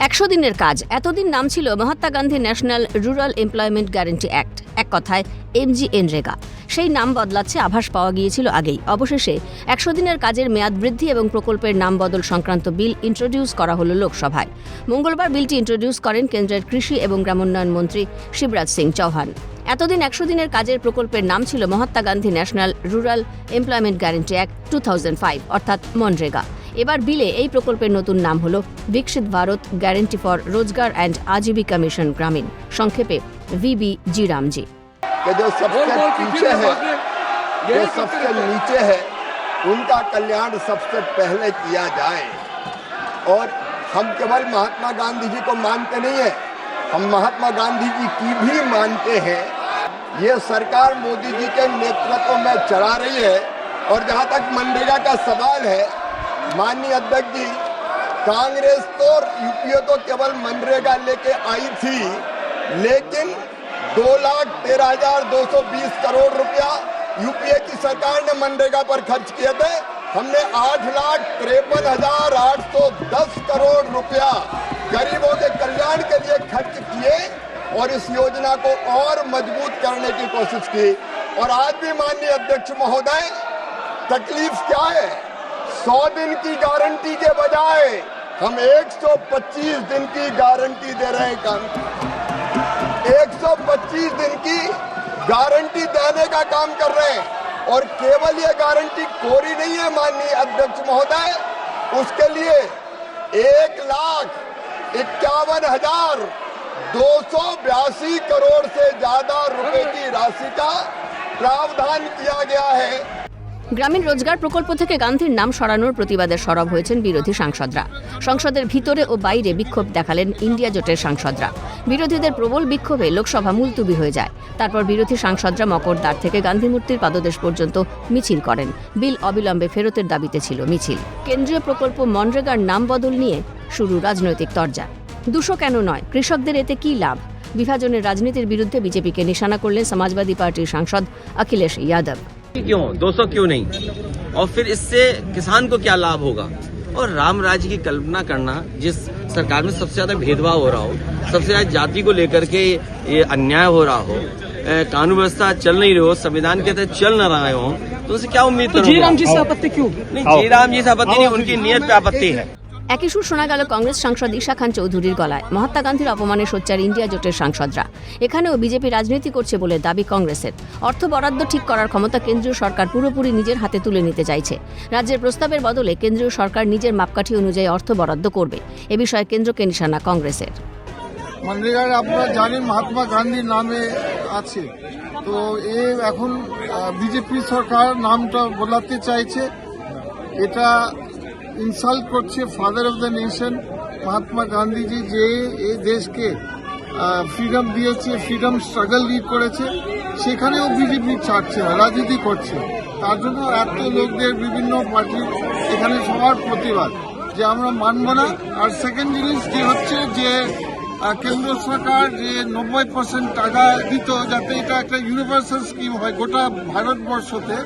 100 দিনের কাজ এতদিন নাম ছিল Mahatma Gandhi national rural employment guarantee act, এক কথায় MGNREGA। সেই নাম বদলাচ্ছে আভাস পাওয়া গিয়েছিল আগেই। অবশেষে 100 দিনের কাজের মেয়াদ বৃদ্ধি এবং প্রকল্পের নাম বদল সংক্রান্ত বিল ইন্ট্রোডিউস করা হলো লোকসভায়। মঙ্গলবার বিলটি ইন্ট্রোডিউস করেন কেন্দ্রের কৃষি এবং গ্রামোন্নয়ন মন্ত্রী শিবরাজ সিং চৌহান। এতদিন 100 দিনের কাজের প্রকল্পের নাম ছিল Mahatma Gandhi national rural employment guarantee act 2005 অর্থাৎ মনরেগা। এবার বিলে এই প্রকল্পের নতুন নাম হল বিকশিত ভারত গ্যারান্টি ফর রোজগার অ্যান্ড आजीविका मिशन ग्रामीण, संक्षेपे VBG रामजी। जो सबसे पीछे है, जो सबसे नीचे है, उनका कल्याण सबसे पहले किया जाए। और हम केवल महात्मा गांधी जी को मानते नहीं है, हम महात्मा गांधी जी की भी मानते हैं। ये सरकार मोदी जी के नेतृत्व में चला रही है। और जहाँ तक मनरेगा का सवाल है, माननीय अध्यक्ष जी, कांग्रेस तो यूपीए तो केवल मनरेगा लेके आई थी, लेकिन 2,13,220 करोड़ रुपया यूपीए की सरकार ने मनरेगा पर खर्च किए थे। हमने 8,53,810 करोड़ रुपया गरीबों के कल्याण के लिए खर्च किए और इस योजना को और मजबूत करने की कोशिश की। और आज भी माननीय अध्यक्ष महोदय, तकलीफ क्या है? 100 दिन की गारंटी के बजाय हम 125 दिन की गारंटी दे रहे हैं। 125 दिन की गारंटी देने का काम कर रहे हैं। और केवल ये गारंटी कोरी नहीं है माननीय अध्यक्ष महोदय, उसके लिए 1,51,282 करोड़ से ज्यादा रुपए की राशि का प्रावधान किया गया है। গ্রামীণ রোজগার প্রকল্প থেকে গান্ধীর নাম সরানোর প্রতিবাদে সরব হয়েছেন বিরোধী সাংসদরা। সংসদের ভিতরে ও বাইরে বিক্ষোভ দেখালেন ইন্ডিয়া জোটের সাংসদরা। বিরোধীদের প্রবল বিক্ষোভে লোকসভা মুলতুবি হয়ে যায়। তারপর বিরোধী সাংসদরা মকরদ্বার থেকে গান্ধী মূর্তির পাদদেশ পর্যন্ত মিছিল করেন। বিল অবিলম্বে ফেরতের দাবিতে ছিল মিছিল। কেন্দ্রীয় প্রকল্প মনরেগার নাম বদল নিয়ে শুরু রাজনৈতিক তরজা। 200 কেন নয়, কৃষকদের এতে কি লাভ? বিভাজনের রাজনীতির বিরুদ্ধে বিজেপিকে নিশানা করলেন সমাজবাদী পার্টির সাংসদ अखिलेश यादव। क्यों 200 क्यों नहीं? और फिर इससे किसान को क्या लाभ होगा? और राम राज्य की कल्पना करना, जिस सरकार में सबसे ज्यादा भेदभाव हो रहा हो, सबसे ज्यादा जाति को लेकर के ये अन्याय हो रहा हो, कानून व्यवस्था चल नहीं रही हो, संविधान के तहत चल न रहे हो, तो उसे क्या उम्मीद करोगे? जी राम जी से आपत्ति क्यों? नहीं, जी राम जी से आपत्ति नहीं, उनकी नीयत पे आपत्ति है। একই সুর শোনা গেল কংগ্রেস সাংসদ ঈশা খান চৌধুরীর গলায়। মহাত্মা গান্ধীর অপমানে সোচ্চার ইন্ডিয়া জোটের সাংসদরা। এখানেও বিজেপি রাজনীতি করছে বলে দাবি কংগ্রেসের। অর্থ বরাদ্দ ঠিক করার ক্ষমতা কেন্দ্রীয় সরকার পুরোপুরি নিজের হাতে তুলে নিতে চাইছে। রাজ্যের প্রস্তাবের বদলে কেন্দ্রীয় সরকার নিজের মাপকাঠি অনুযায়ী অর্থ বরাদ্দ করবে। এ বিষয়ে কেন্দ্রকে নিশানা কংগ্রেসের। মনরেগা আপনারা জানেন মহাত্মা গান্ধীর নামে আছে, তো এখন বিজেপি সরকার নামটা বদলাতে চাইছে। এটা ইনসাল্ট করছে father of the nation Mahatma Gandhiji, যে এই দেশকে ফ্রিডম দিয়েছে, ফ্রিডম স্ট্রাগল লিড করেছে, সেখানেও বিজেপি ছাড়ছে না, রাজনীতি করছে। তার জন্য এত লোকদের বিভিন্ন পার্টির এখানে সবার প্রতিবাদ যে আমরা মানব না। আর সেকেন্ড জিনিস যে হচ্ছে যে কেন্দ্র সরকার যে 90% টাকা দিত যাতে এটা একটা ইউনিভার্সাল স্কিম হয় গোটা ভারতবর্ষতে,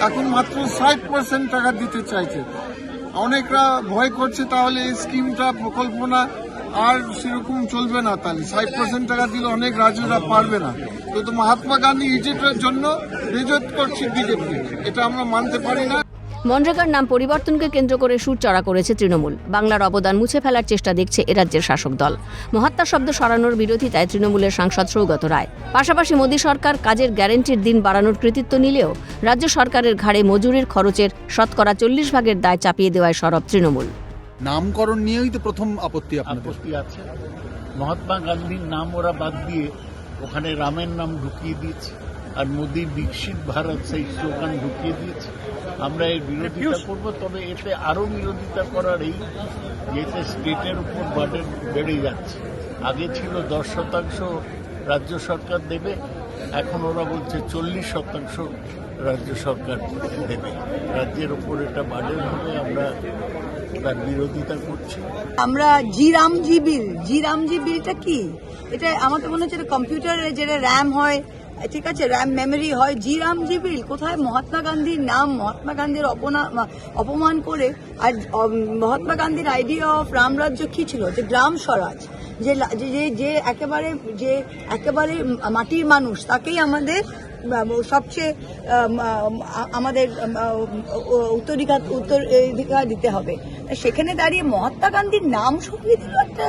এখন মাত্র 60% টাকা দিতে চাইছে। অনেকরা ভয় করছে তাহলে এই স্কিমটা প্রকল্পনা আর সেরকম চলবে না, তাহলে 60% টাকা দিলে অনেক রাজ্যরা পারবে না। তো মহাত্মা গান্ধী ইজেটের জন্য রিজেক্ট করছে বিজেপি, এটা আমরা মানতে পারি না। মনরেগার নাম পরিবর্তনকে কেন্দ্র করে সুর চড়া করেছে তৃণমূল। বাংলার অবদান মুছে ফেলার চেষ্টা দেখছে এ রাজ্যের শাসক দল। মহাত্মা শব্দ সরানোর বিরোধিতায় তৃণমূলের সাংসদ সৌগত রায়। পাশাপাশি মোদী সরকার কাজের গ্যারান্টির দিন বাড়ানোর কৃতিত্ব নিলেও রাজ্য সরকারের ঘাড়ে মজুরির খরচের শতকরা 40 ভাগের দায় চাপিয়ে দেওয়ায় সরব তৃণমূল। নামকরণ নিয়েই তো প্রথম আপত্তি আছে। মহাত্মা গান্ধীর নাম ওরা বাদ দিয়ে ওখানে রামের নাম ঢুকিয়ে দিয়েছে, আর মোদী বিকশিত ভারত সেই স্লোগান ঢুকিয়ে দিয়েছে। আমরা এর বিরোধিতা করব, তবে এতে আরো বিরোধিতা করার এই যেতে স্টেটের উপর বার্ডেন বেড়ে যাচ্ছে। আগে ছিল 10% রাজ্য সরকার দেবে, এখন ওরা বলছে 40% রাজ্য সরকার দেবে। রাজ্যের উপর এটা বার্ডেন হবে, আমরা তার বিরোধিতা করছি। আমরা জি রামজি বিলটা কি? এটা আমার তো মনে হচ্ছে কম্পিউটারে যেটা র্যাম হয় ঠিক আছে, র্যাম মেমোরি হয়, জি রামজি বিল। কোথায় মহাত্মা গান্ধীর নাম, মহাত্মা গান্ধীর অপমান করে। আর মহাত্মা গান্ধীর আইডিয়া অফ রামরাজ্য কি ছিল? যে গ্রাম স্বরাজ, যে একেবারে মাটির মানুষ, তাকেই আমাদের সবচেয়ে আমাদের উত্তরাধিকার দিতে হবে। সেখানে দাঁড়িয়ে মহাত্মা গান্ধীর নাম সরিয়ে দিল একটা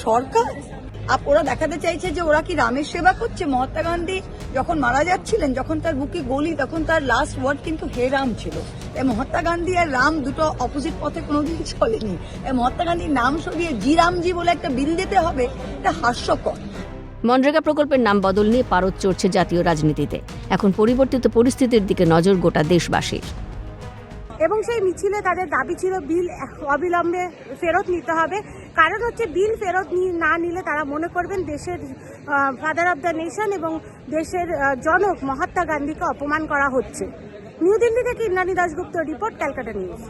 সরকার। ওরা দেখাতে চাইছে যে ওরা কি রামের সেবা করছে। মহাত্মা গান্ধী যখন মারা যাচ্ছিলেন, যখন তার বুকে গুলি, তখন তার লাস্ট ওয়ার্ড কিন্তু হে রাম ছিল। তাই মহাত্মা গান্ধী আর রাম দুটো অপোজিট পথে কোনোদিন চলেনি। মহাত্মা গান্ধীর নাম সরিয়ে জি রামজি বলে একটা বিল দিতে হবে, এটা হাস্যকর। মনরেগা প্রকল্পের নাম বদল নিয়ে পারদ চড়ছে জাতীয় রাজনীতিতে। এখন পরিবর্তিত পরিস্থিতির দিকে নজর গোটা দেশবাসীর। এবং সেই মিছিলে তাদের দাবি ছিল বিল অবিলম্বে ফেরত নিতে হবে। কারণ হচ্ছে বিল ফেরত না নিলে তারা মনে করবেন দেশের ফাদার অব দ্য নেশন এবং দেশের জনক মহাত্মা গান্ধীকে অপমান করা হচ্ছে। নিউ দিল্লি থেকে ইন্দ্রাণী দাশগুপ্ত রিপোর্ট, ক্যালকাটা নিউজ।